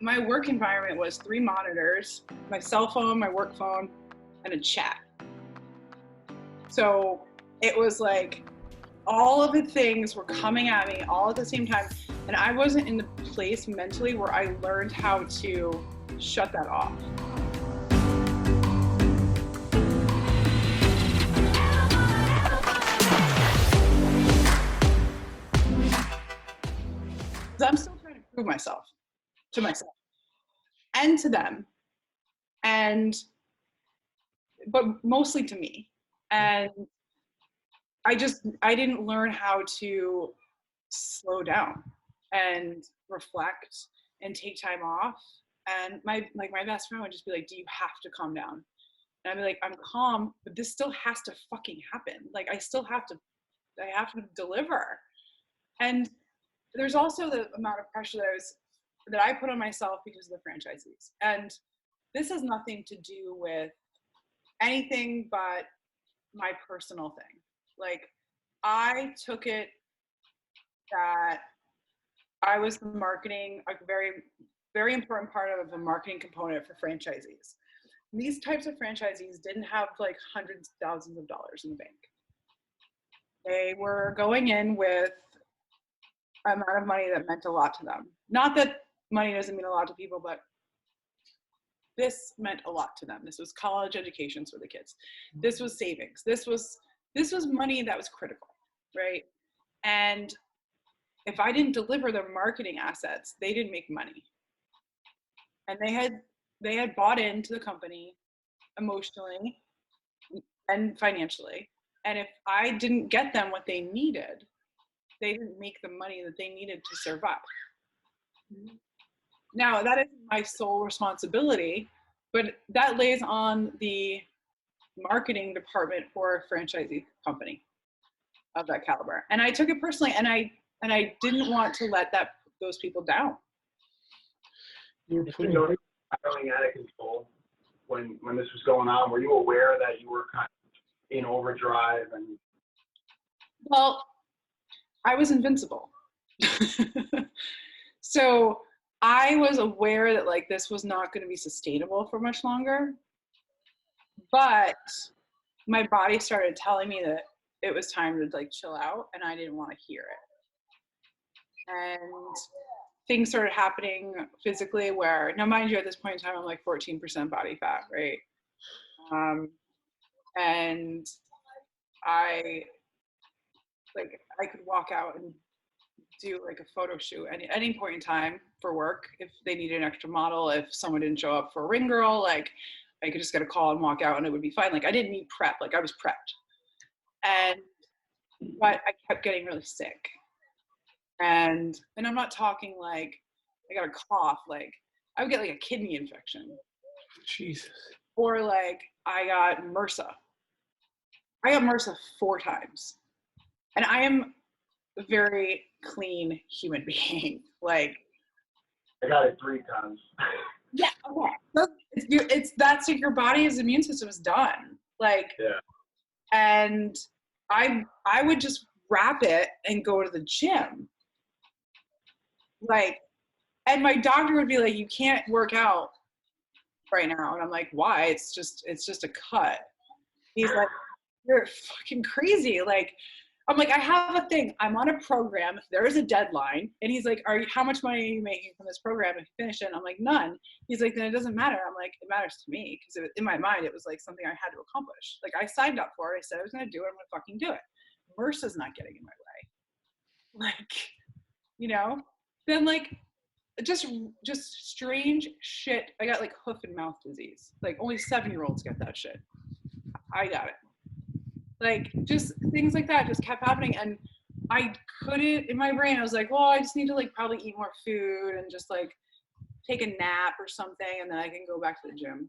My work environment was 3 monitors, my cell phone, my work phone, and a chat. So it was like all of the things were coming at me all at the same time. And I wasn't in the place mentally where I learned how to shut that off. I'm still trying to prove myself to myself and to them, but mostly to me. And I didn't learn how to slow down and reflect and take time off. And my best friend would just be like, do you have to calm down? And I'd be like, I'm calm, but this still has to fucking happen. Like I have to deliver. And there's also the amount of pressure that I put on myself because of the franchisees. And this has nothing to do with anything but my personal thing. Like I took it that I was the marketing, a very, very important part of the marketing component for franchisees. These types of franchisees didn't have like hundreds of thousands of dollars in the bank. They were going in with an amount of money that meant a lot to them. Not that money doesn't mean a lot to people, but this meant a lot to them. This was college educations for the kids. This was savings. This was money that was critical, right? And if I didn't deliver their marketing assets, they didn't make money. And they had bought into the company emotionally and financially. And if I didn't get them what they needed, they didn't make the money that they needed to survive. Now, that is my sole responsibility, but that lays on the marketing department for a franchisee company of that caliber. And I took it personally, and I didn't want to let those people down. You were feeling out of control when this was going on. Were you aware that you were kind of in overdrive? And well, I was invincible. So I was aware that like this was not going to be sustainable for much longer, but my body started telling me that it was time to like chill out, and I didn't want to hear it. And things started happening physically where, now mind you, at this point in time, I'm like 14% body fat, right? And I could walk out and do like a photo shoot at any point in time for work. If they needed an extra model, if someone didn't show up for a ring girl, like I could just get a call and walk out and it would be fine. Like I didn't need prep, like I was prepped. But I kept getting really sick. And I'm not talking like I got a cough, like I would get like a kidney infection. Jesus. Or like I got MRSA. I got MRSA 4 times. And I am a very clean human being. Like I got it 3 times. Yeah, okay. That's like your body's immune system is done. Like, yeah. And I would just wrap it and go to the gym. Like, and my doctor would be like, you can't work out right now. And I'm like, why? It's just a cut. He's like, you're fucking crazy. Like, I'm like, I have a thing. I'm on a program. There is a deadline. And he's like, how much money are you making from this program if you finish it? And I'm like, none. He's like, then it doesn't matter. I'm like, it matters to me. Because in my mind, it was like something I had to accomplish. Like I signed up for it. I said I was going to do it. I'm going to fucking do it. MRSA's not getting in my way. Like, you know, then like, just strange shit. I got like hoof and mouth disease. Like only 7-year-olds get that shit. I got it. Like just things like that just kept happening, and I couldn't, in my brain I was like, well, I just need to like probably eat more food and just like take a nap or something, and then I can go back to the gym.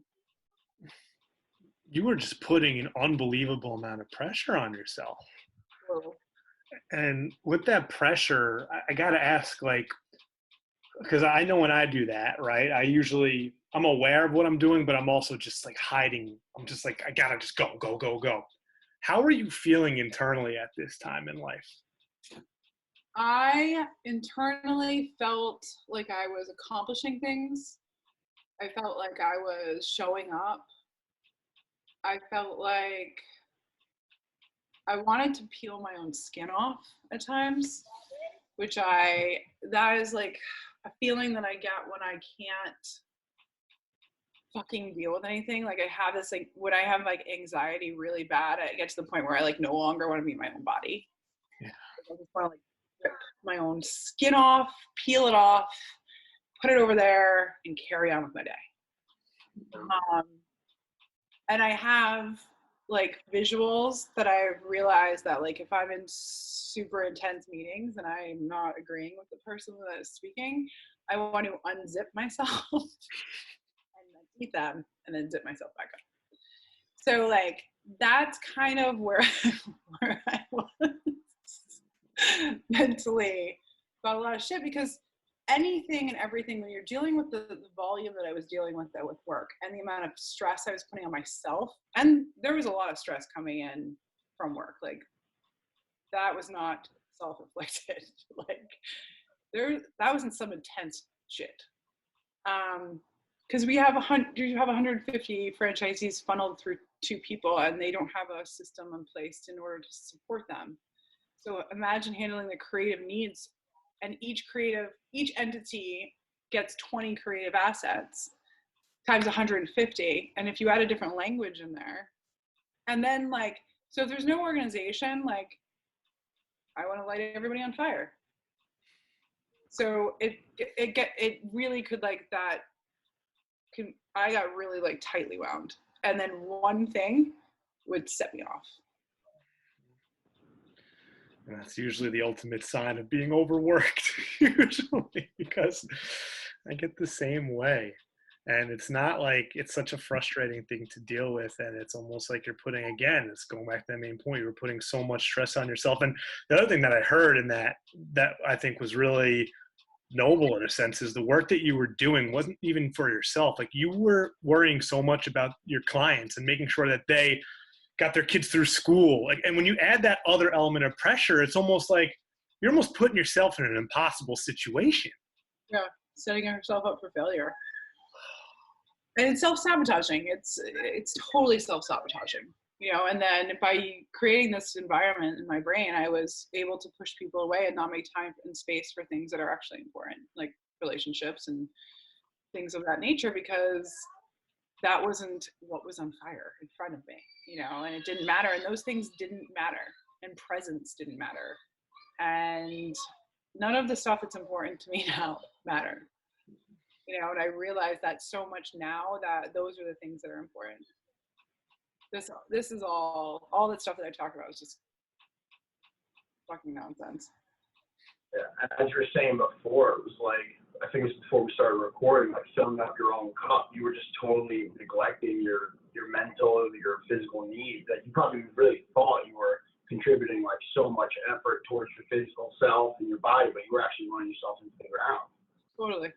You were just putting an unbelievable amount of pressure on yourself. Whoa. And with that pressure, I gotta ask, like, because I know when I do that, right, I'm aware of what I'm doing, but I'm also just like hiding. I'm just like, I gotta just go. How are you feeling internally at this time in life? I internally felt like I was accomplishing things. I felt like I was showing up. I felt like I wanted to peel my own skin off at times, that is like a feeling that I get when I can't fucking deal with anything. Like I have this, like when I have like anxiety really bad, I get to the point where I like no longer want to be in my own body. Yeah. I just want to like rip my own skin off, peel it off, put it over there, and carry on with my day. And I have like visuals that I've realized that like if I'm in super intense meetings and I'm not agreeing with the person that is speaking, I want to unzip myself and then eat them and then zip myself back up. So like that's kind of where I was mentally about a lot of shit, because anything and everything, when you're dealing with the volume that I was dealing with though with work and the amount of stress I was putting on myself, and there was a lot of stress coming in from work, like that was not self-inflicted. Like that was in some intense shit. Because you have 150 franchisees funneled through 2 people and they don't have a system in place in order to support them. So imagine handling the creative needs, and each entity gets 20 creative assets times 150. And if you add a different language in there, and then like, so if there's no organization, like I want to light everybody on fire. So it really could like that. I got really like tightly wound, and then one thing would set me off. And that's usually the ultimate sign of being overworked, usually, because I get the same way. And it's not like it's such a frustrating thing to deal with. And it's almost like you're putting, again, it's going back to that main point, you're putting so much stress on yourself. And the other thing that I heard in that I think was really noble in a sense is the work that you were doing wasn't even for yourself. Like you were worrying so much about your clients and making sure that they got their kids through school. Like, and when you add that other element of pressure, it's almost like you're almost putting yourself in an impossible situation. Yeah, setting yourself up for failure. And it's self-sabotaging. It's totally self-sabotaging, you know. And then by creating this environment in my brain, I was able to push people away and not make time and space for things that are actually important, like relationships and things of that nature, because that wasn't what was on fire in front of me, you know. And it didn't matter, and those things didn't matter, and presence didn't matter, and none of the stuff that's important to me now matter. You know, and I realize that so much now, that those are the things that are important. This is all that stuff that I talk about is just fucking nonsense. Yeah, as you were saying before, it was like, I think it was before we started recording, like filling up your own cup. You were just totally neglecting your mental, your physical needs, that you probably really thought you were contributing like so much effort towards your physical self and your body, but you were actually running yourself into the ground. Totally.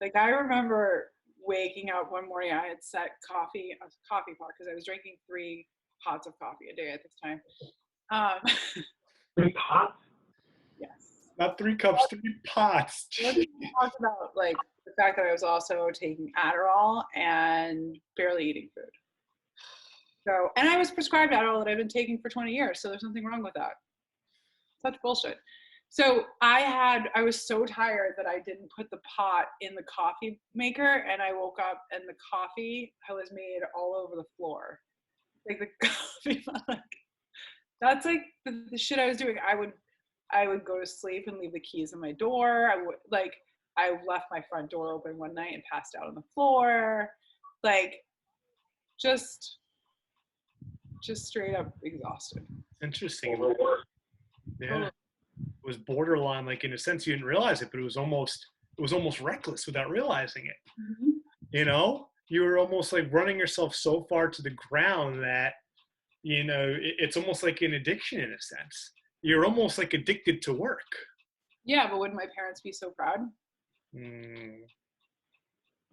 Like I remember waking up one morning, I had set a coffee pot, because I was drinking 3 pots of coffee a day at this time. 3 pots? Yes. Not 3 cups, 3 pots. Let's talk about like the fact that I was also taking Adderall and barely eating food. So, and I was prescribed Adderall that I've been taking for 20 years. So there's nothing wrong with that. Such bullshit. So I was so tired that I didn't put the pot in the coffee maker, and I woke up and the coffee was made all over the floor. Like the coffee, like, that's like the shit I was doing. I would go to sleep and leave the keys in my door. I left my front door open one night and passed out on the floor. Like just straight up exhausted. Interesting. Yeah. It was borderline, like in a sense you didn't realize it, but it was almost reckless without realizing it. Mm-hmm. You know, you were almost like running yourself so far to the ground that, you know, it's almost like an addiction in a sense. You're almost like addicted to work. Yeah, but wouldn't my parents be so proud? Mm.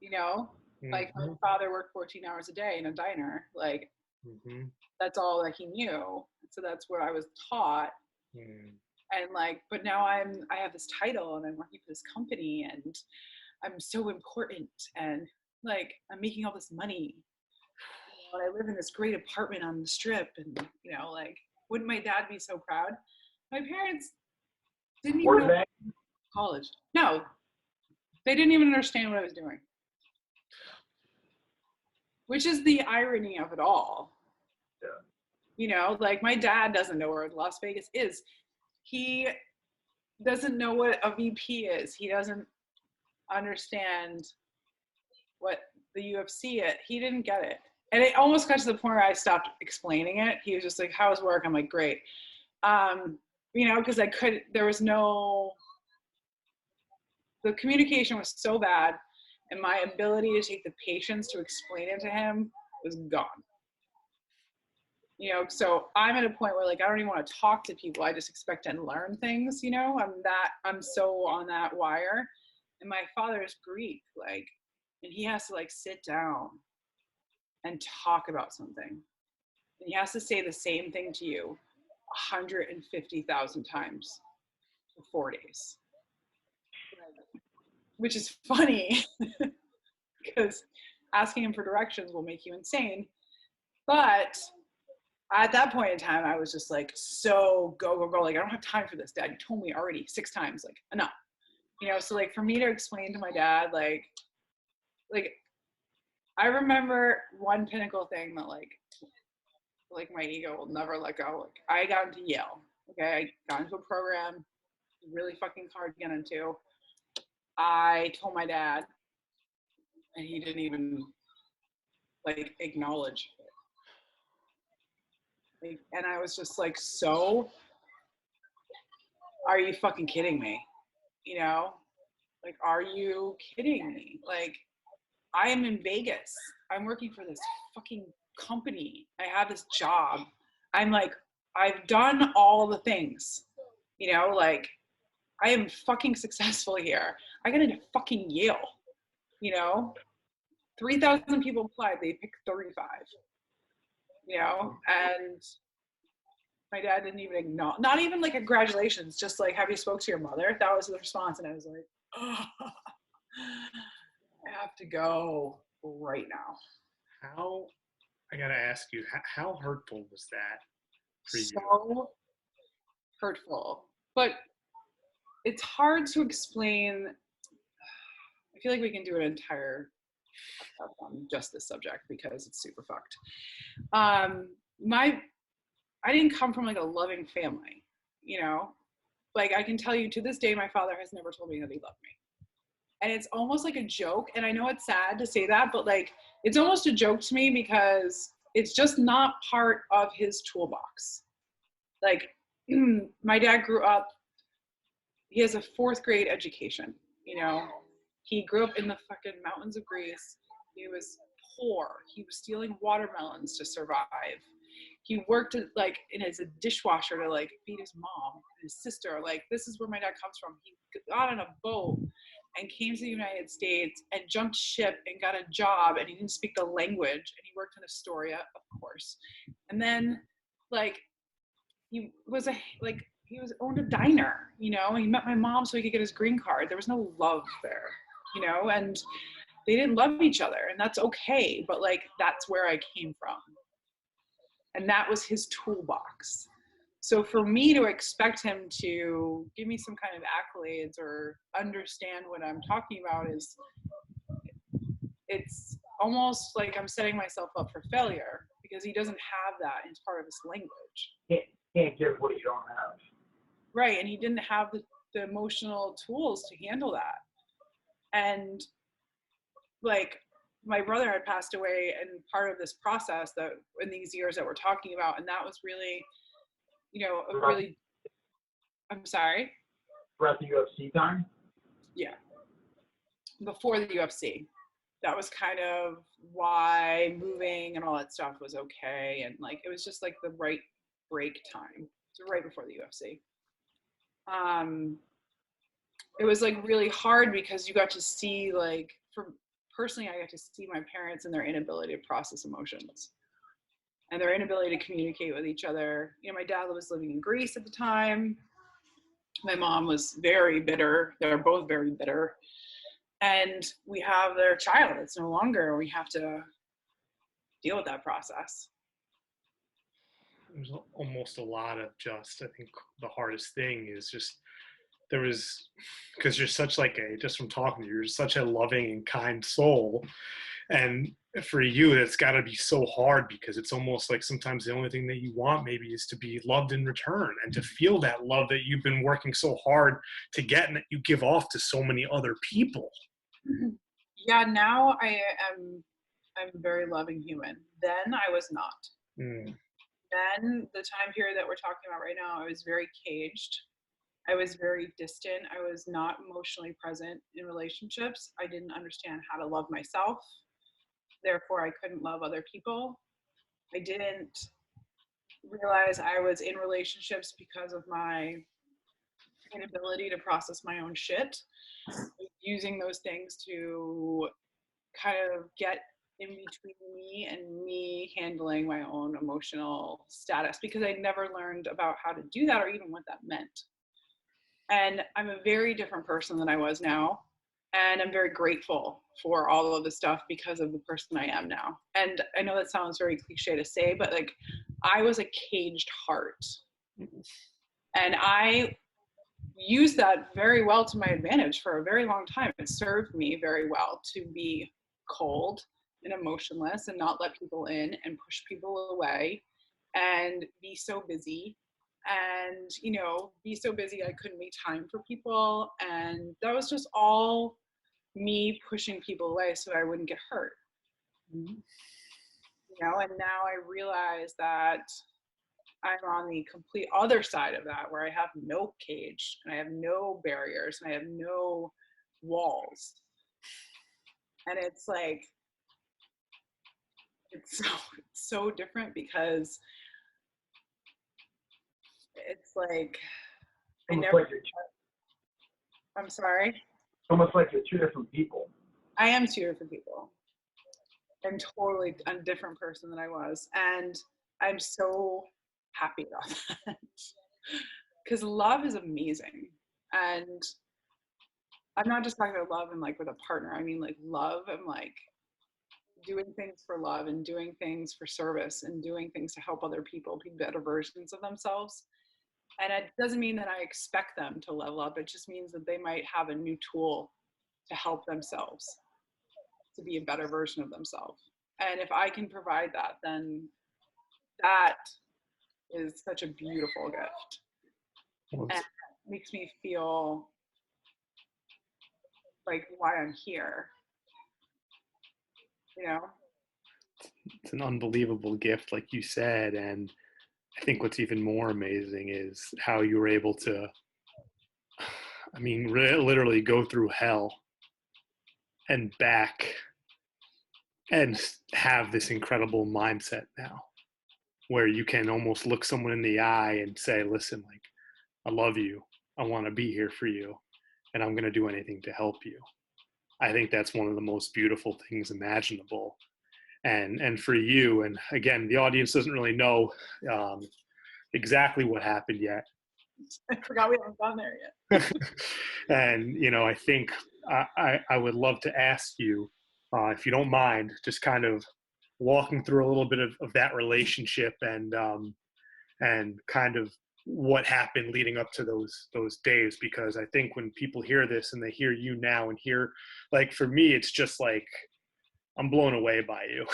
You know, like my father worked 14 hours a day in a diner. Like that's all that he knew. So that's what I was taught. And like, but now I have this title and I'm working for this company and I'm so important and like I'm making all this money. And I live in this great apartment on the strip and like, wouldn't my dad be so proud? My parents didn't even know college. No, they didn't even understand what I was doing. Which is the irony of it all. Yeah. Like my dad doesn't know where Las Vegas is. He doesn't know what a VP is. He doesn't understand what the UFC is. He didn't get it. And it almost got to the point where I stopped explaining it. He was just like, how's work? I'm like, great. Because the communication was so bad and my ability to take the patience to explain it to him was gone. So I'm at a point where like, I don't even want to talk to people. I just expect to learn things, I'm so on that wire. And my father is Greek, like, and he has to like sit down and talk about something. And he has to say the same thing to you 150,000 times for 4 days. Which is funny because asking him for directions will make you insane. But at that point in time, I was just like, so go. Like, I don't have time for this, Dad. You told me already 6 times, like, enough. So like for me to explain to my dad, like I remember one pinnacle thing that like my ego will never let go. Like I got into Yale. Okay. I got into a program really fucking hard to get into. I told my dad and he didn't even like acknowledge it. Like, and I was just like, so are you fucking kidding me? Like, are you kidding me? Like, I am in Vegas. I'm working for this fucking company. I have this job. I'm like, I've done all the things, like I am fucking successful here. I got into fucking Yale, 3,000 people applied. They picked 35, and my dad didn't even acknowledge, not even like a congratulations, just like, have you spoke to your mother? That was the response. And I was like, oh, I have to go right now. I gotta ask you, how hurtful was that for you? So hurtful, but it's hard to explain. I feel like we can do an entire on just this subject because it's super fucked. I didn't come from like a loving family, like I can tell you to this day, my father has never told me that he loved me. And it's almost like a joke. And I know it's sad to say that, but like, it's almost a joke to me because it's just not part of his toolbox. Like my dad grew up, he has a 4th grade education, he grew up in the fucking mountains of Greece. He was poor. He was stealing watermelons to survive. He worked like as a dishwasher to like feed his mom and his sister. Like, this is where my dad comes from. He got on a boat and came to the United States and jumped ship and got a job, and he didn't speak the language, and he worked in Astoria, of course. And then like he owned a diner, and he met my mom so he could get his green card. There was no love there, and they didn't love each other, and that's okay. But like, that's where I came from. And that was his toolbox. So for me to expect him to give me some kind of accolades or understand what I'm talking about it's almost like I'm setting myself up for failure because he doesn't have that as part of his language. Can't give what you don't have. Right, and he didn't have the emotional tools to handle that. And like, my brother had passed away and part of this process that in these years that we're talking about, and that was really, I'm sorry? Throughout the UFC time? Yeah. Before the UFC. That was kind of why moving and all that stuff was okay. And like, it was just like the right break time. So right before the UFC. It was like really hard because you got to see like, personally, I got to see my parents and their inability to process emotions and their inability to communicate with each other. My dad was living in Greece at the time. My mom was very bitter. They're both very bitter. And we have their child. It's no longer. We have to deal with that process. There's almost a lot of just, I think the hardest thing is just, there was, because you're such like a, just from talking to you, you're such a loving and kind soul. And for you, that's got to be so hard, because it's almost like sometimes the only thing that you want maybe is to be loved in return, and to feel that love that you've been working so hard to get and that you give off to so many other people. Yeah, now I'm a very loving human. Then I was not. Then the time period that we're talking about right now, I was very caged. I was very distant. I was not emotionally present in relationships. I didn't understand how to love myself. Therefore, I couldn't love other people. I didn't realize I was in relationships because of my inability to process my own shit, using those things to kind of get in between me and me handling my own emotional status, because I never learned about how to do that or even what that meant. And I'm a very different person than I was now. And I'm very grateful for all of the stuff because of the person I am now. And I know that sounds very cliche to say, but like, I was a caged heart. And I used that very well to my advantage for a very long time. It served me very well to be cold and emotionless and not let people in and push people away and be so busy. And, you know, be so busy I couldn't make time for people. And that was just all me pushing people away so I wouldn't get hurt. You know, and now I realize that I'm on the complete other side of that, where I have no cage and I have no barriers and I have no walls. And it's like, it's so different, because it's like, I Almost never, like I'm sorry. almost like you're two different people. I am two different people. I'm totally a different person than I was. And I'm so happy about that. Because love is amazing. And I'm not just talking about love and like with a partner. I mean like love and like doing things for love and doing things for service and doing things to help other people be better versions of themselves. And it doesn't mean that I expect them to level up. It just means that they might have a new tool to help themselves to be a better version of themselves. And if I can provide that, then that is such a beautiful gift. And it makes me feel like why I'm here, you know? It's an unbelievable gift, like you said. And I think what's even more amazing is how you were able to, I mean, literally go through hell and back and have this incredible mindset now, where you can almost look someone in the eye and say, listen, like, I love you. I want to be here for you. And I'm going to do anything to help you. I think that's one of the most beautiful things imaginable. And for you, and again, the audience doesn't really know exactly what happened yet. I forgot we haven't gone there yet. And, you know, I think I would love to ask you, if you don't mind, just kind of walking through a little bit of that relationship and kind of what happened leading up to those days. Because I think when people hear this and they hear you now and hear, like, for me, it's just like, I'm blown away by you.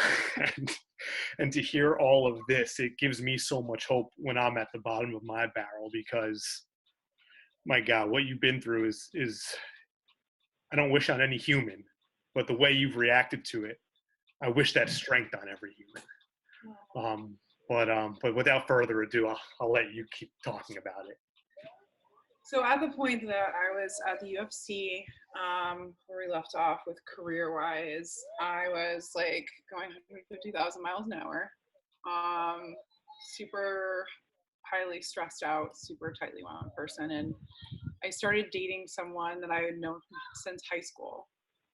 and to hear all of this, it gives me so much hope when I'm at the bottom of my barrel, because my God, what you've been through is I don't wish on any human, but the way you've reacted to it, I wish that strength on every human. But without further ado, I'll let you keep talking about it. So at the point that I was at the UFC, where we left off with career-wise, I was like going 150,000 miles an hour, super highly stressed out, super tightly wound person. And I started dating someone that I had known since high school.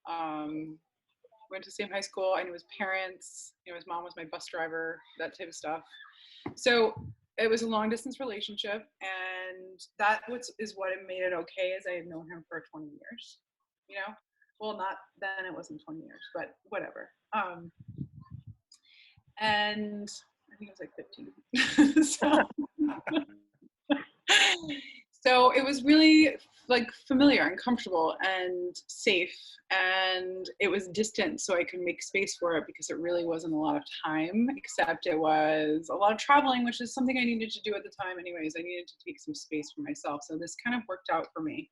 Went to the same high school. I knew his parents. You know, his mom was my bus driver, that type of stuff. So it was a long distance relationship, and that is what made it okay, is I had known him for 20 years, you know? Well, not then, it wasn't 20 years, but whatever. And I think it was like 15. So it was really like familiar and comfortable and safe, and it was distant, so I could make space for it because it really wasn't a lot of time, except it was a lot of traveling, which is something I needed to do at the time anyways. I needed to take some space for myself, so this kind of worked out for me.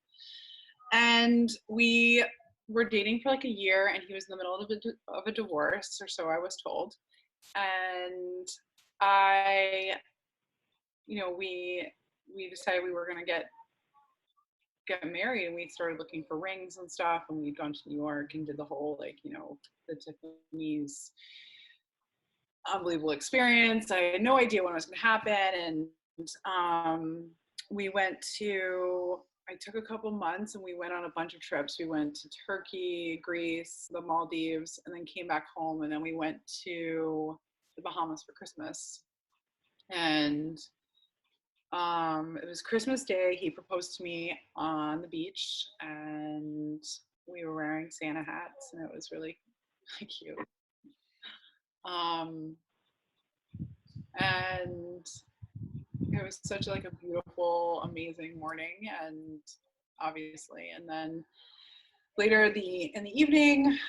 And we were dating for like a year, and he was in the middle of a divorce, or so I was told. And we decided we were going to get married, and we started looking for rings and stuff, and we'd gone to New York and did the whole, like, the Tiffany's unbelievable experience. I had no idea when it was going to happen. And I took a couple months, and we went on a bunch of trips. We went to Turkey, Greece, the Maldives, and then came back home. And then we went to the Bahamas for Christmas. And it was Christmas Day. He proposed to me on the beach, and we were wearing Santa hats, and it was really cute. And it was such like a beautiful, amazing morning, and obviously, and then later in the evening,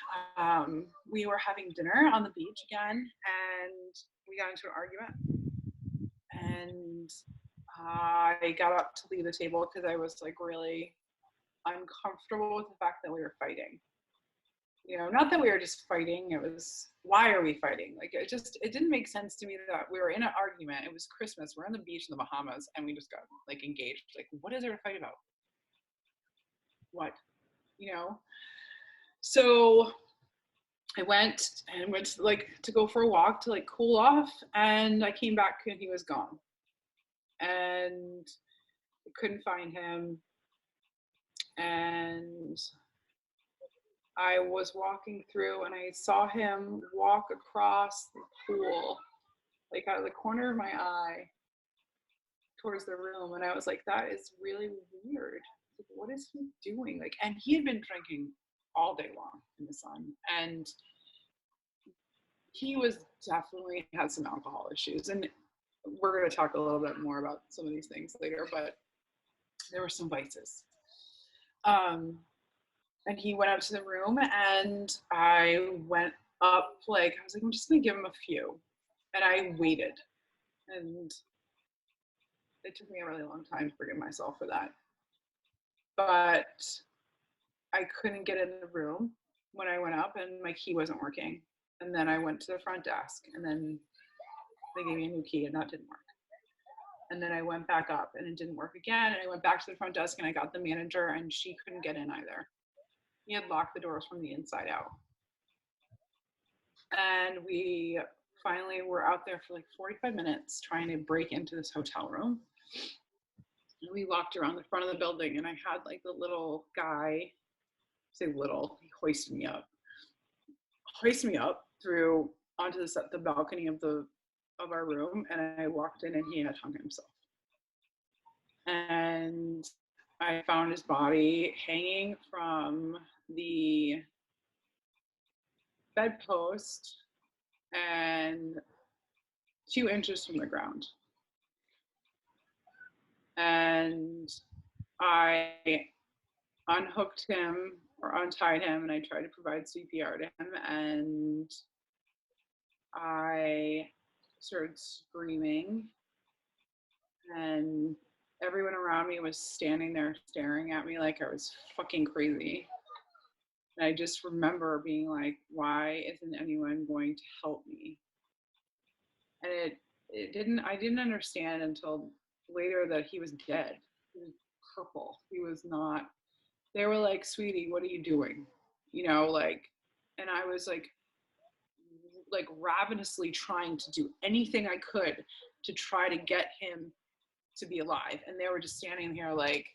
we were having dinner on the beach again, and we got into an argument, and I got up to leave the table because I was like really uncomfortable with the fact that we were fighting. Not that we were just fighting, it was, why are we fighting? Like, it didn't make sense to me that we were in an argument. It was Christmas, we're on the beach in the Bahamas, and we just got like engaged. Like, what is there to fight about? What? So I went to go for a walk to like cool off, and I came back and he was gone. And I couldn't find him. And I was walking through, and I saw him walk across the pool, like out of the corner of my eye, towards the room. And I was like, that is really weird. Like, what is he doing? Like, and he had been drinking all day long in the sun, and he was definitely had some alcohol issues. And we're going to talk a little bit more about some of these things later, but there were some vices. And he went up to the room, and I went up, I was like, I'm just going to give him a few. And I waited. And it took me a really long time to forgive myself for that. But I couldn't get in the room when I went up, and my key wasn't working. And then I went to the front desk, and then they gave me a new key, and that didn't work. And then I went back up, and it didn't work again. And I went back to the front desk, and I got the manager, and she couldn't get in either. He had locked the doors from the inside out. And we finally were out there for like 45 minutes trying to break into this hotel room. And we walked around the front of the building, and I had like the little guy, say little, he hoisted me up through onto the balcony of our room. And I walked in, and he had hung himself. And I found his body hanging from the bedpost and 2 inches from the ground. And I unhooked him or untied him, and I tried to provide CPR to him, and I started screaming, and everyone around me was standing there staring at me like I was fucking crazy. And I just remember being like, why isn't anyone going to help me? And I didn't understand until later that he was dead. He was purple. He was not, they were like, sweetie, what are you doing? And I was like ravenously trying to do anything I could to try to get him to be alive. And they were just standing here like,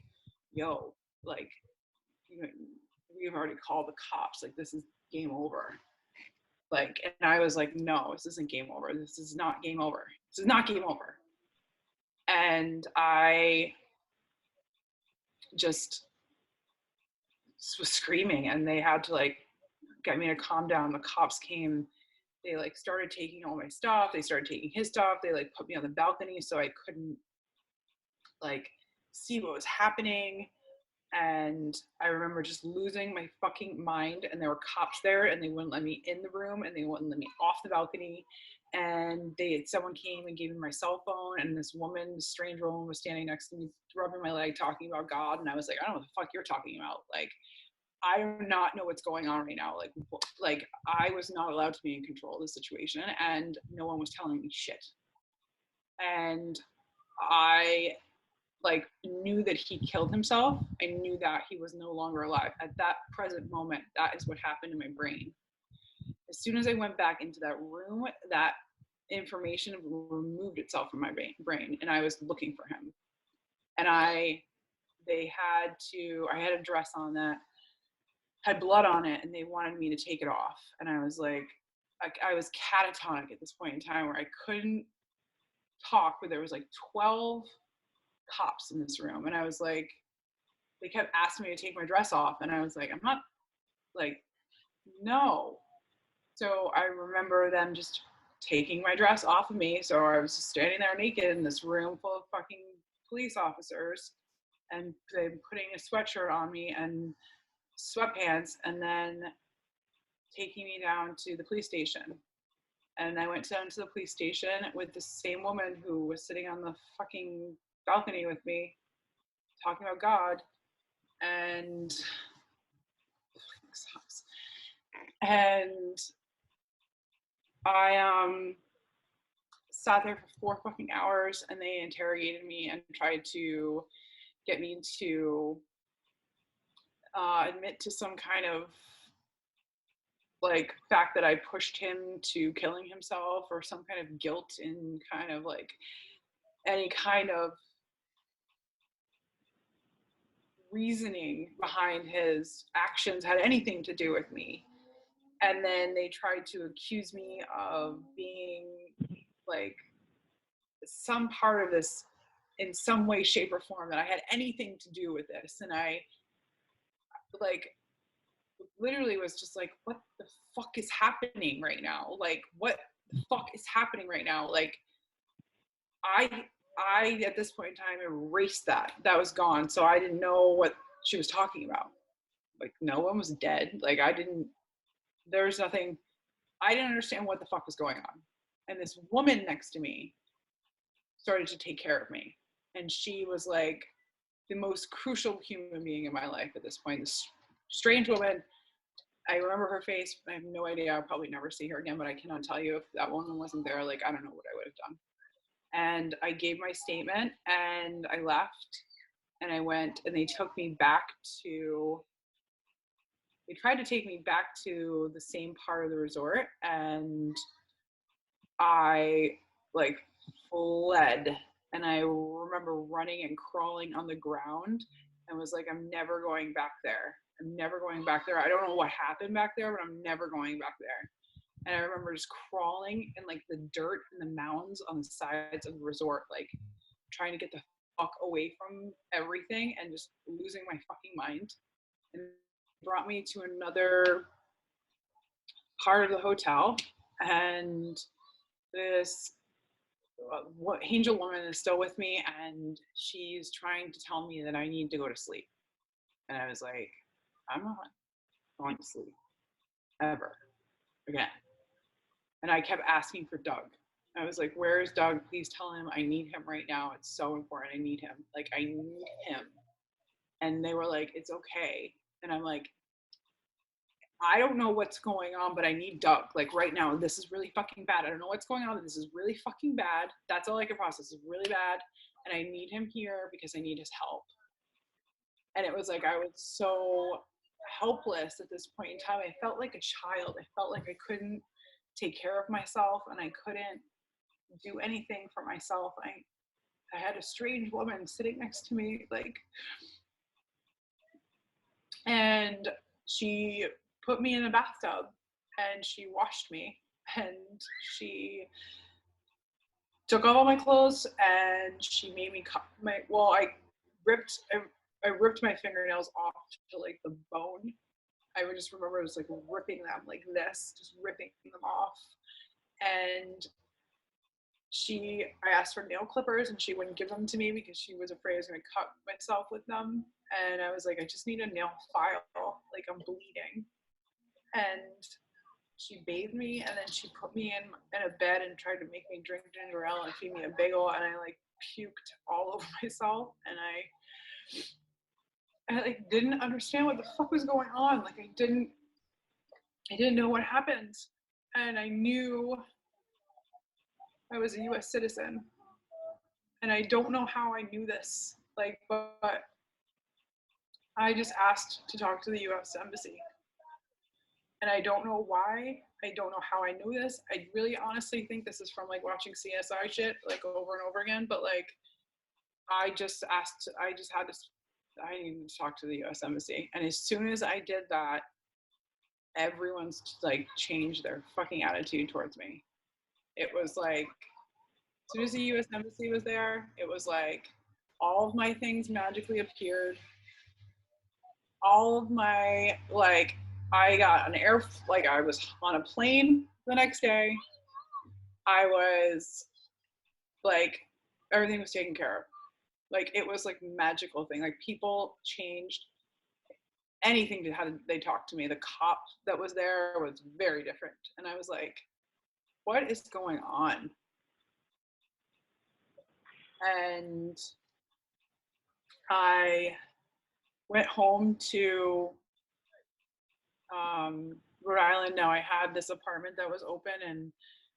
yo, like, we've already called the cops. Like, this is game over. Like, and I was like, no, this isn't game over. This is not game over. This is not game over. And I just was screaming, and they had to like get me to calm down. The cops came, they like started taking all my stuff, they started taking his stuff, they like put me on the balcony so I couldn't like see what was happening. And I remember just losing my fucking mind, and there were cops there, and they wouldn't let me in the room, and they wouldn't let me off the balcony. And someone came and gave me my cell phone, and this strange woman was standing next to me, rubbing my leg, talking about God. And I was like, I don't know what the fuck you're talking about. Like, I do not know what's going on right now. Like I was not allowed to be in control of the situation, and no one was telling me shit. And I like knew that he killed himself. I knew that he was no longer alive. At that present moment, that is what happened in my brain. As soon as I went back into that room, that information removed itself from my brain, and I was looking for him. And I had a dress on that had blood on it, and they wanted me to take it off. And I was like, I was catatonic at this point in time where I couldn't talk, but there was like 12 cops in this room. And I was like, they kept asking me to take my dress off. And I was like, I'm not, like, no. So I remember them just taking my dress off of me. So I was just standing there naked in this room full of fucking police officers, and they putting a sweatshirt on me and sweatpants, and then taking me down to the police station. And I went down to the police station with the same woman who was sitting on the fucking balcony with me, talking about God. And I sat there for 4 fucking hours, and they interrogated me and tried to get me to admit to some kind of like fact that I pushed him to killing himself, or some kind of guilt in kind of like any kind of reasoning behind his actions had anything to do with me. And then they tried to accuse me of being like some part of this in some way, shape, or form, that I had anything to do with this. And I like literally was just like, what the fuck is happening right now? Like, what the fuck is happening right now? Like, I at this point in time erased that. That was gone. So I didn't know what she was talking about. Like, no one was dead. Like, there was nothing. I didn't understand what the fuck was going on. And this woman next to me started to take care of me. And she was like the most crucial human being in my life at this point. This strange woman. I remember her face. I have no idea. I'll probably never see her again, but I cannot tell you if that woman wasn't there. Like, I don't know what I would have done. And I gave my statement, and I left, and I went, and they took me back to, they tried to take me back to the same part of the resort, and I like fled. And I remember running and crawling on the ground, and was like, I'm never going back there. I'm never going back there. I don't know what happened back there, but I'm never going back there. And I remember just crawling in like the dirt and the mounds on the sides of the resort, like trying to get the fuck away from everything, and just losing my fucking mind. And brought me to another part of the hotel, and this angel woman is still with me, and she's trying to tell me that I need to go to sleep. And I was like, I'm not going to sleep ever again. And I kept asking for Doug. I was like, where's Doug? Please tell him I need him right now. It's so important. I need him. Like, I need him. And they were like, it's okay. And I'm like, I don't know what's going on, but I need Doug. Like, right now, this is really fucking bad. I don't know what's going on, but this is really fucking bad. That's all I can process. It's really bad. And I need him here because I need his help. And it was like, I was so helpless at this point in time. I felt like a child. I felt like I couldn't take care of myself, and I couldn't do anything for myself. I had a strange woman sitting next to me, like, and she put me in a bathtub, and she washed me, and she took off all my clothes, and she made me cut I I ripped my fingernails off to like the bone. I would just remember it was like ripping them like this, just ripping them off. And I asked for nail clippers and she wouldn't give them to me because she was afraid I was going to cut myself with them. And I was like, I just need a nail file. Like, I'm bleeding. And she bathed me and then she put me in a bed and tried to make me drink ginger ale and feed me a bagel. And I like puked all over myself. And I like didn't understand what the fuck was going on. Like, I didn't know what happened. And I knew I was a US citizen. And I don't know how I knew this. Like, but I just asked to talk to the US Embassy. And I don't know why. I don't know how I knew this. I really honestly think this is from like watching CSI shit like over and over again. But like, I needed to talk to the US Embassy. And as soon as I did that, everyone's like changed their fucking attitude towards me. It was like, as soon as the US Embassy was there, it was like all of my things magically appeared. All of my, like, I got I was on a plane the next day. I was like, everything was taken care of. Like, it was like magical thing. Like, people changed anything to how they talked to me. The cop that was there was very different. And I was like, what is going on? And I went home to Rhode Island. Now I had this apartment that was open and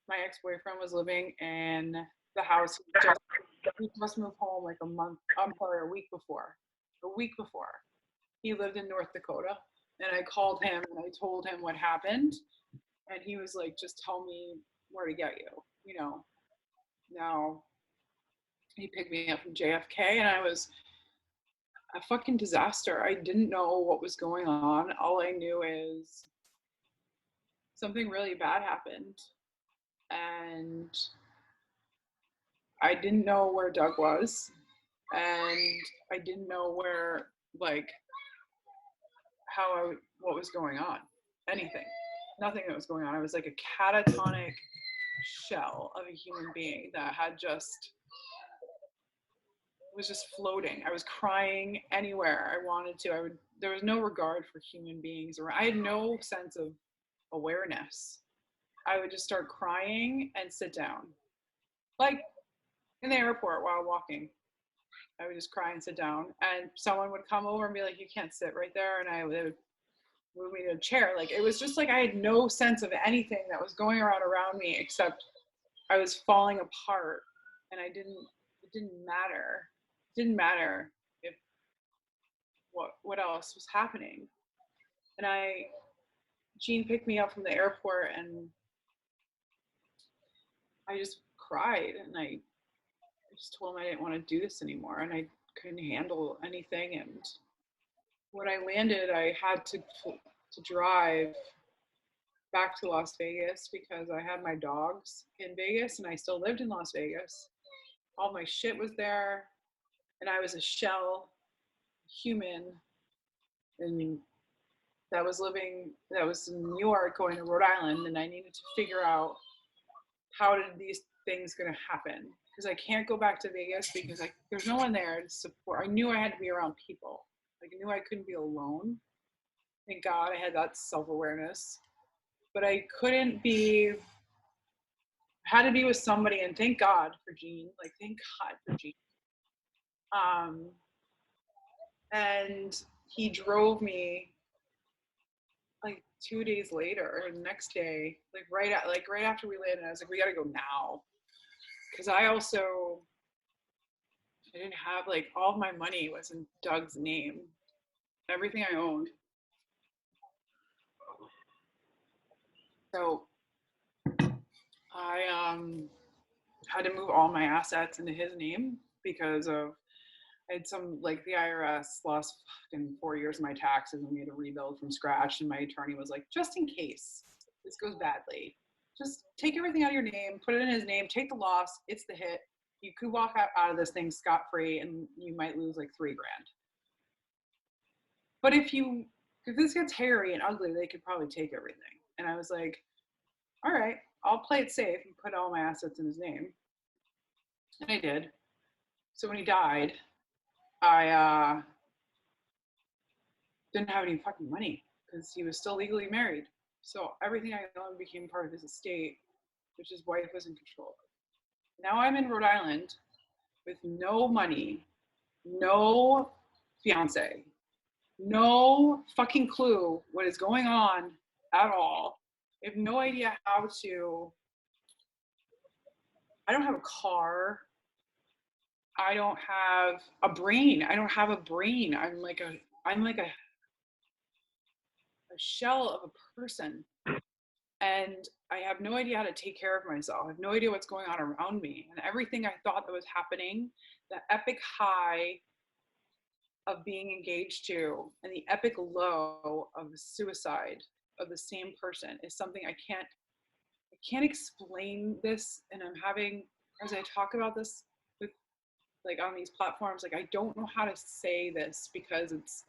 my ex-boyfriend was living in the house. He just moved home like a week before. He lived in North Dakota. And I called him and I told him what happened. And he was like, just tell me where to get you, you know. Now he picked me up from JFK and I was a fucking disaster. I didn't know what was going on. All I knew is something really bad happened. And I didn't know where Doug was. And I didn't know where, like, what was going on. Anything. Nothing that was going on. I was like a catatonic shell of a human being that was just floating. I was crying anywhere I wanted to. There was no regard for human beings around. I had no sense of awareness. I would just start crying and sit down. Like in the airport while walking. I would just cry and sit down. And someone would come over and be like, you can't sit right there. And they would move me to a chair. Like, it was just like I had no sense of anything that was going around me except I was falling apart. And it didn't matter. It didn't matter if what else was happening. And Gene picked me up from the airport and I just cried and I just told him I didn't want to do this anymore and I couldn't handle anything. And when I landed, I had to drive back to Las Vegas because I had my dogs in Vegas and I still lived in Las Vegas. All my shit was there and I was a shell human and that was in New York going to Rhode Island, and I needed to figure out how did these things going to happen, because I can't go back to Vegas because there's no one there to support. I knew I had to be around people. Like, I knew I couldn't be alone. Thank God I had that self-awareness, but I had to be with somebody, and thank God for Gene. Like, thank God for Gene. And he drove me like 2 days later, or the next day, right after we landed. I was like, we gotta go now, because I didn't have, like, all of my money was in Doug's name, everything I owned. So I had to move all my assets into his name because I had the IRS lost fucking 4 years of my taxes and we had to rebuild from scratch. And my attorney was like, just in case this goes badly, just take everything out of your name, put it in his name, take the loss. It's the hit. You could walk out of this thing scot-free and you might lose like $3,000. but if this gets hairy and ugly, they could probably take everything. And I was like, all right, I'll play it safe and put all my assets in his name. And I did. So when he died, I didn't have any fucking money because he was still legally married. So everything I owned became part of his estate, which his wife was in control of. Now I'm in Rhode Island with no money, no fiance, no fucking clue what is going on at all. I have no idea how to. I don't have a car. I don't have a brain. I don't have a brain. I'm like a shell of a person. And I have no idea how to take care of myself. I have no idea what's going on around me. And everything I thought that was happening, the epic high of being engaged to and the epic low of suicide of the same person is something I can't explain this. And I'm having, as I talk about this with like on these platforms, like I don't know how to say this because it's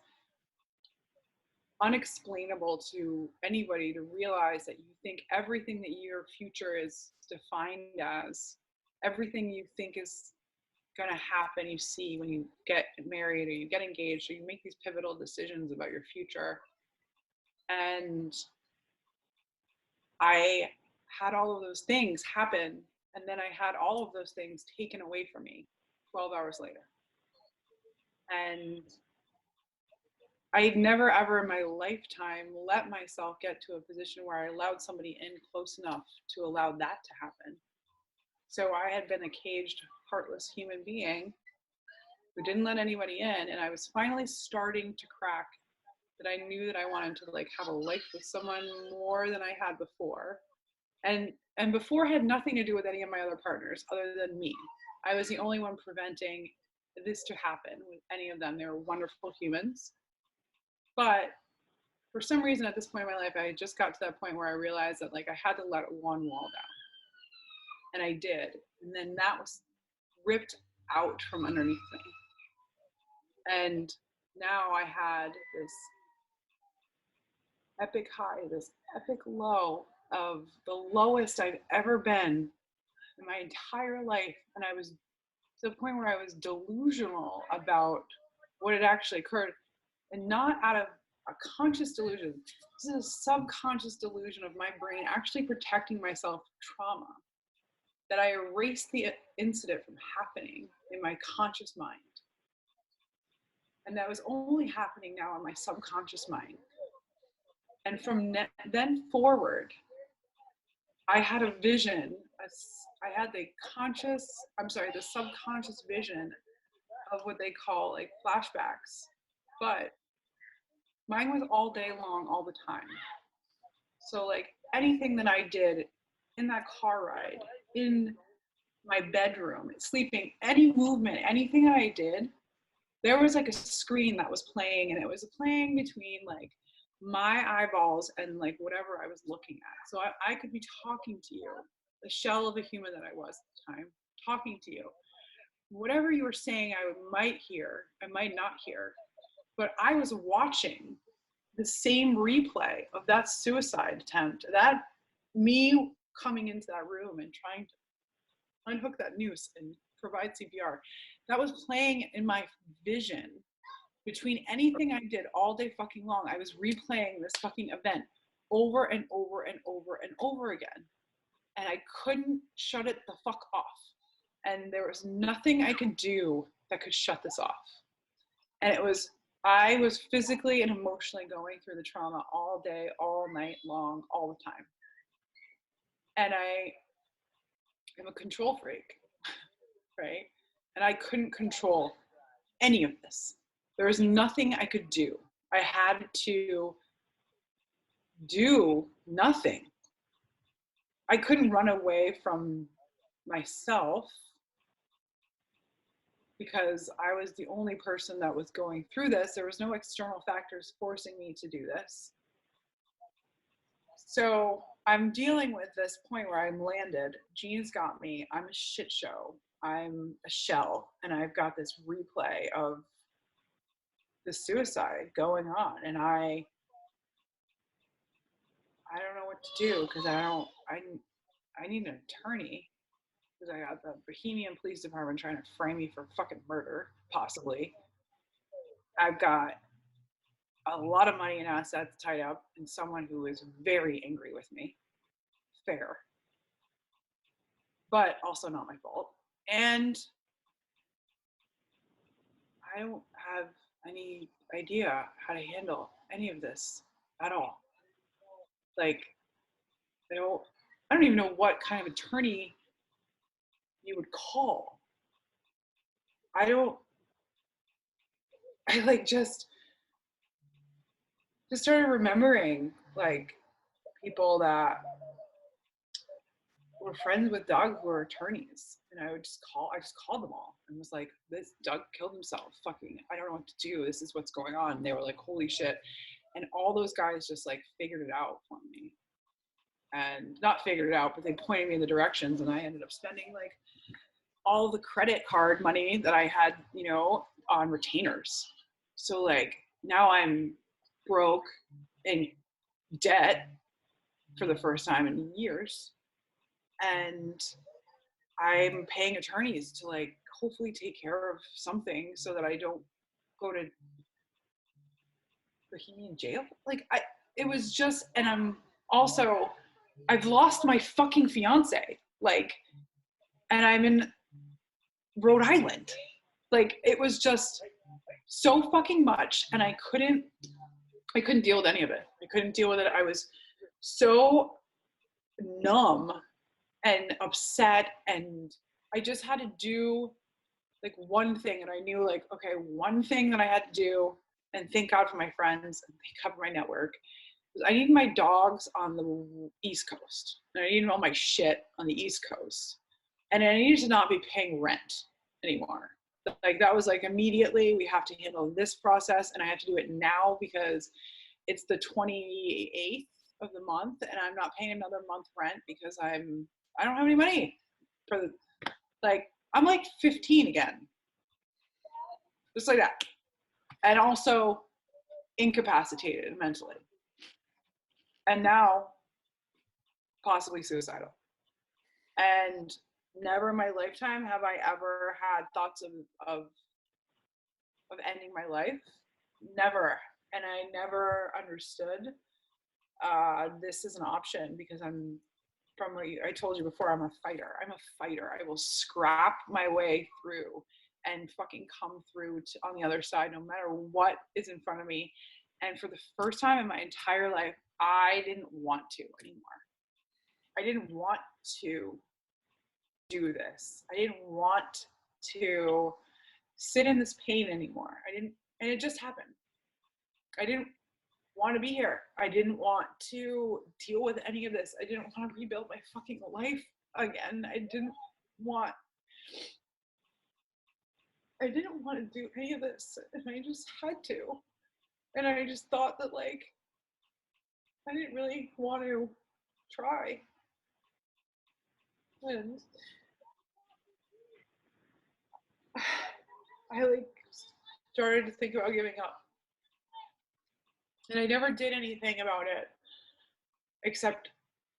unexplainable to anybody to realize that you think everything that your future is defined as, everything you think is going to happen, you see when you get married or you get engaged or you make these pivotal decisions about your future. And I had all of those things happen, and then I had all of those things taken away from me 12 hours later. And I'd never ever in my lifetime let myself get to a position where I allowed somebody in close enough to allow that to happen. So I had been a caged, heartless human being who didn't let anybody in, and I was finally starting to crack that I knew that I wanted to like have a life with someone more than I had before. And before had nothing to do with any of my other partners other than me. I was the only one preventing this to happen with any of them. They were wonderful humans. But for some reason at this point in my life, I just got to that point where I realized that like I had to let one wall down. And I did. And then that was ripped out from underneath me. And now I had this epic high, this epic low of the lowest I've ever been in my entire life. And I was to the point where I was delusional about what had actually occurred, and not out of a conscious delusion. This is a subconscious delusion of my brain actually protecting myself from trauma, that I erased the incident from happening in my conscious mind. And that was only happening now in my subconscious mind. And from then forward, I had a vision. I had the subconscious vision of what they call like flashbacks. But mine was all day long, all the time. So like anything that I did in that car ride, in my bedroom, sleeping, any movement, anything that I did, there was like a screen that was playing, and it was playing between like my eyeballs and like whatever I was looking at. So I could be talking to you, the shell of a human that I was at the time, talking to you. Whatever you were saying, I might hear, I might not hear, but I was watching the same replay of that suicide attempt, that me coming into that room and trying to unhook that noose and provide CPR. That was playing in my vision. Between anything I did all day fucking long, I was replaying this fucking event over and over and over and over again. And I couldn't shut it the fuck off. And there was nothing I could do that could shut this off. And I was physically and emotionally going through the trauma all day, all night long, all the time. And I am a control freak, right? And I couldn't control any of this. There was nothing I could do. I had to do nothing. I couldn't run away from myself because I was the only person that was going through this. There was no external factors forcing me to do this. So I'm dealing with this point where I'm landed. Gene's got me. I'm a shit show. I'm a shell. And I've got this replay of the suicide going on, and I don't know what to do because I need an attorney because I got the Bohemian Police Department trying to frame me for fucking murder, possibly. I've got a lot of money and assets tied up in someone who is very angry with me. Fair. But also not my fault. And I don't have any idea how to handle any of this at all. Like, I don't even know what kind of attorney you would call. I like just started remembering like people that were friends with Doug who were attorneys, and I just called them all and was like, this Doug killed himself, fucking, I don't know what to do, this is what's going on. And they were like, holy shit. And all those guys just like figured it out for me, and not figured it out, but they pointed me in the directions, and I ended up spending like all the credit card money that I had, you know, on retainers. So like now I'm broke in debt for the first time in years, and I'm paying attorneys to like hopefully take care of something so that I don't go to Bohemian jail. Like it was just, and I've lost my fucking fiance, like, and I'm in Rhode Island. Like, it was just so fucking much, and I couldn't deal with any of it. I couldn't deal with it. I was so numb and upset, and I just had to do like one thing, and I knew like, okay, one thing that I had to do, and thank God for my friends and thank God for my network, was I needed my dogs on the East Coast, and I needed all my shit on the East Coast, and I needed to not be paying rent anymore. Like that was like immediately, we have to handle this process, and I have to do it now because it's the 28th of the month, and I'm not paying another month rent because I don't have any money for the, like, I'm like 15 again, just like that, and also incapacitated mentally, and now possibly suicidal. And never in my lifetime have I ever had thoughts of ending my life. Never. And I never understood this is an option, because I'm, from what I told you before, I'm a fighter. I will scrap my way through and fucking come through on the other side, no matter what is in front of me. And for the first time in my entire life, I didn't want to anymore. I didn't want to do this. I didn't want to sit in this pain anymore. And it just happened. I didn't want to be here. I didn't want to deal with any of this. I didn't want to rebuild my fucking life again. I didn't want to do any of this, and I just had to. And I just thought that, like, I didn't really want to try. And I like started to think about giving up. And I never did anything about it, except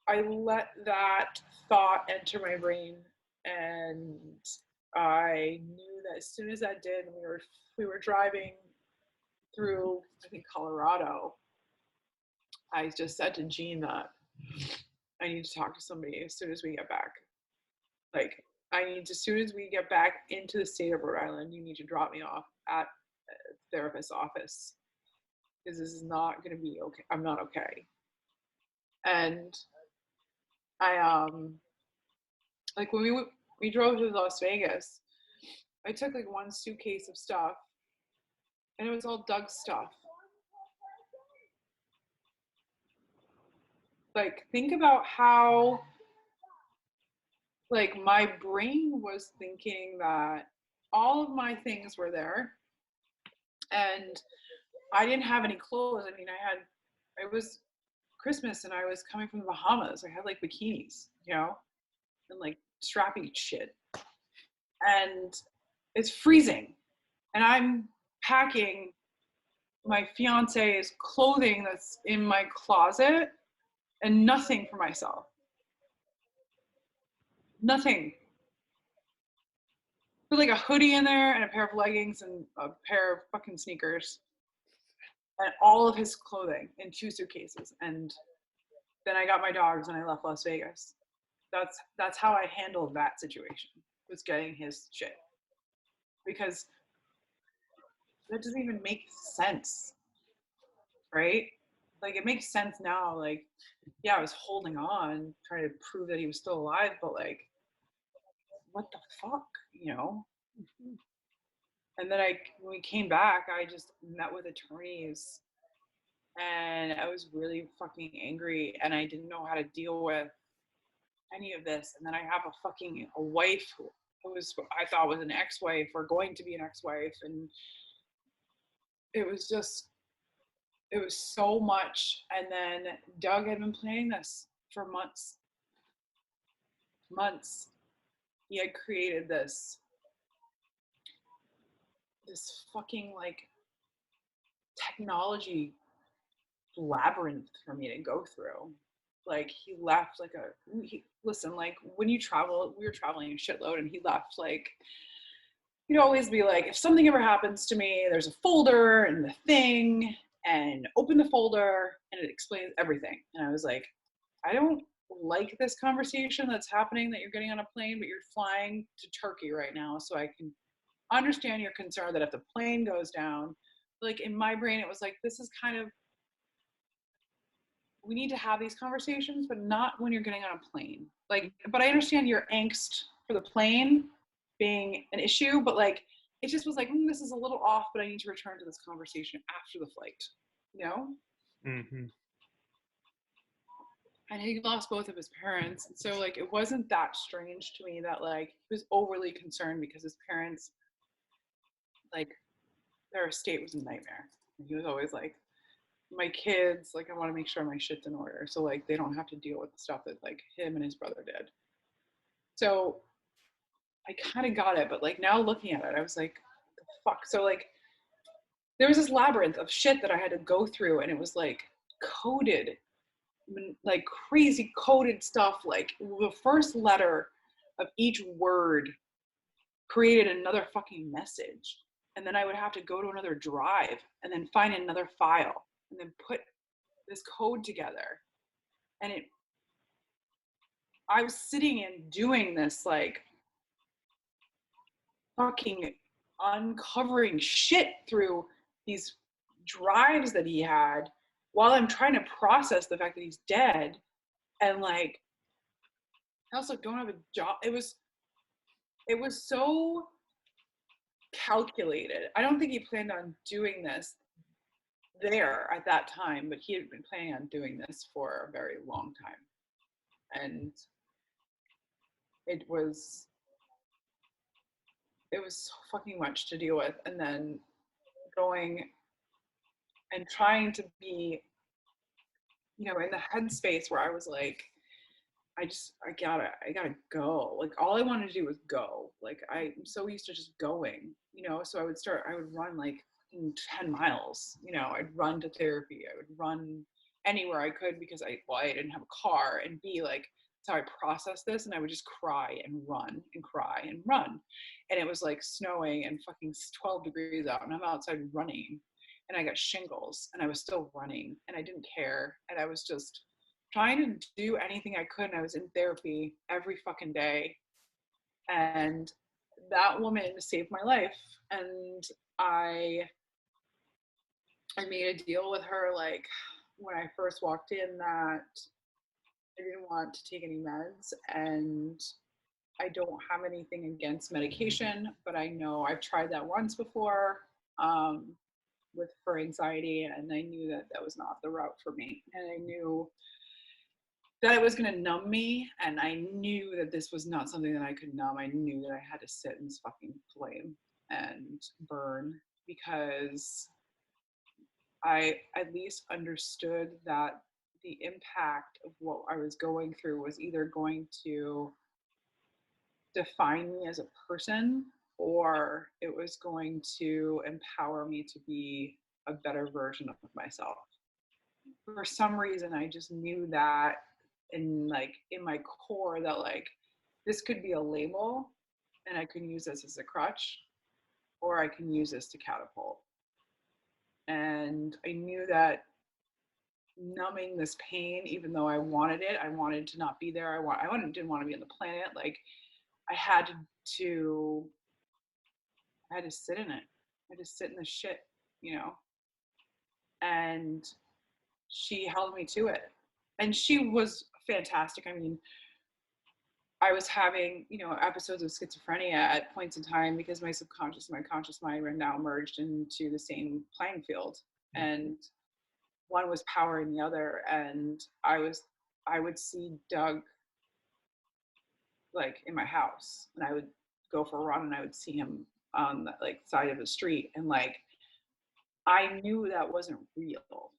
I let that thought enter my brain, and I knew that as soon as that did, we were driving through, I think, Colorado. I just said to Jean that I need to talk to somebody as soon as we get back. Like, as soon as we get back into the state of Rhode Island, you need to drop me off at a therapist's office, because this is not going to be okay. I'm not okay. And I, like, when we drove to Las Vegas, I took like one suitcase of stuff, and it was all Doug's stuff. Like, think about how, like, my brain was thinking that all of my things were there, and I didn't have any clothes. I mean, it was Christmas, and I was coming from the Bahamas. I had like bikinis, you know, and like strappy shit. And it's freezing, and I'm packing my fiance's clothing that's in my closet and nothing for myself. Nothing. Put like a hoodie in there and a pair of leggings and a pair of fucking sneakers and all of his clothing in 2 suitcases. And then I got my dogs and I left Las Vegas. That's how I handled that situation, was getting his shit. Because that doesn't even make sense, right? Like, it makes sense now. Like, yeah, I was holding on, trying to prove that he was still alive, but like, what the fuck, you know? And then when we came back, I just met with attorneys and I was really fucking angry and I didn't know how to deal with any of this. And then I have a wife who I thought was an ex-wife or going to be an ex-wife. And it was so much. And then Doug had been planning this for months. He had created this fucking like technology labyrinth for me to go through. Like, he left like listen, like when you travel, we were traveling a shitload, and he left like, he'd always be like, if something ever happens to me, there's a folder and the thing, and open the folder and it explains everything. And I was like, I don't like this conversation that's happening, that you're getting on a plane, but you're flying to Turkey right now, so I can understand your concern that if the plane goes down, like in my brain, it was like, this is kind of, we need to have these conversations, but not when you're getting on a plane. Like, but I understand your angst for the plane being an issue, but like, it just was like, this is a little off, but I need to return to this conversation after the flight, you know? Mm-hmm. And he lost both of his parents. And so like, it wasn't that strange to me that like, he was overly concerned because his parents, like, their estate was a nightmare. And he was always like, my kids, like, I want to make sure my shit's in order, so like they don't have to deal with the stuff that like him and his brother did. So I kind of got it, but like now looking at it, I was like, the fuck. So like, there was this labyrinth of shit that I had to go through, and it was like coded, like crazy coded stuff. Like, the first letter of each word created another fucking message, and then I would have to go to another drive and then find another file and then put this code together. And I was sitting and doing this, like, fucking uncovering shit through these drives that he had while I'm trying to process the fact that he's dead. And like, I also don't have a job. It was so calculated. I don't think he planned on doing this there at that time, but he had been planning on doing this for a very long time. And it was so fucking much to deal with. And then going and trying to be, you know, in the headspace where I was like, I gotta go. Like, all I wanted to do was go. Like, I'm so used to just going, you know. So I would run like 10 miles, you know. I'd run to therapy. I would run anywhere I could because I didn't have a car, and be like, that's how I process this. And I would just cry and run and cry and run. And it was like snowing and fucking 12 degrees out, and I'm outside running, and I got shingles, and I was still running, and I didn't care. And I was just trying to do anything I could. And I was in therapy every fucking day. And that woman saved my life. And I made a deal with her, like, when I first walked in, that I didn't want to take any meds, and I don't have anything against medication, but I know I've tried that once before, for anxiety, and I knew that that was not the route for me. And I knew that it was going to numb me, and I knew that this was not something that I could numb. I knew that I had to sit in this fucking flame and burn, because I at least understood that the impact of what I was going through was either going to define me as a person, or it was going to empower me to be a better version of myself. For some reason, I just knew that in my core that like this could be a label and I can use this as a crutch, or I can use this to catapult. And I knew that numbing this pain, even though I wanted it, I wanted to not be there. Didn't want to be on the planet. Like I had to sit in it. I had to sit in the shit, you know. And she held me to it. And she was fantastic. I mean, I was having, you know, episodes of schizophrenia at points in time because my subconscious and my conscious mind were now merged into the same playing field. And one was powering the other. And I would see Doug like in my house, and I would go for a run and I would see him on the like side of the street. And like, I knew that wasn't real.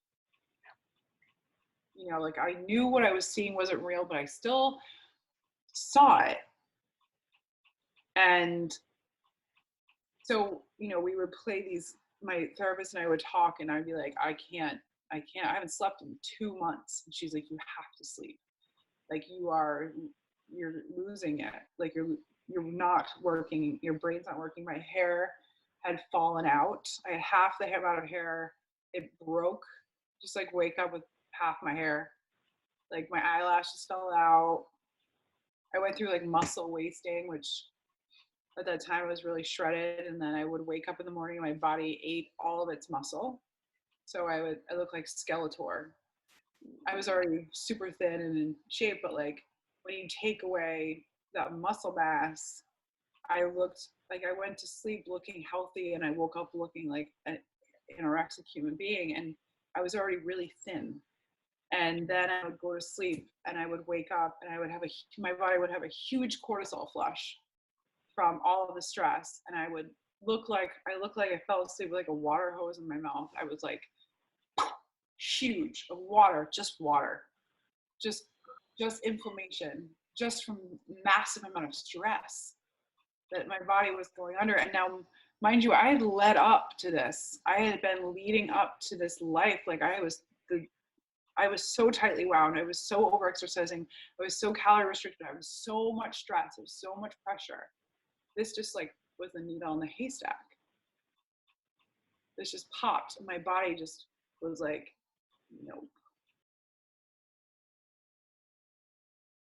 You know, like I knew what I was seeing wasn't real, but I still saw it. And so, you know, we would play these, my therapist and I would talk, and I'd be like, I haven't slept in 2 months. And she's like, you have to sleep. Like you're losing it. Like you're not working. Your brain's not working. My hair had fallen out. I had half the amount of hair. It broke. Just like wake up with half my hair. Like my eyelashes fell out. I went through like muscle wasting, which at that time I was really shredded. And then I would wake up in the morning and my body ate all of its muscle. So I looked like Skeletor. I was already super thin and in shape, but like when you take away that muscle mass, I looked like I went to sleep looking healthy and I woke up looking like an anorexic human being, and I was already really thin. And then I would go to sleep and I would wake up and my body would have a huge cortisol flush from all of the stress, and I looked like I fell asleep with like a water hose in my mouth. I was like huge of water, just inflammation, just from massive amount of stress that my body was going under. And now, mind you, I had led up to this. I had been leading up to this life. Like I was so tightly wound. I was so over exercising. I was so calorie restricted. I was so much stress. There was so much pressure. This just like was the needle in the haystack. This just popped. And my body just was like, you know,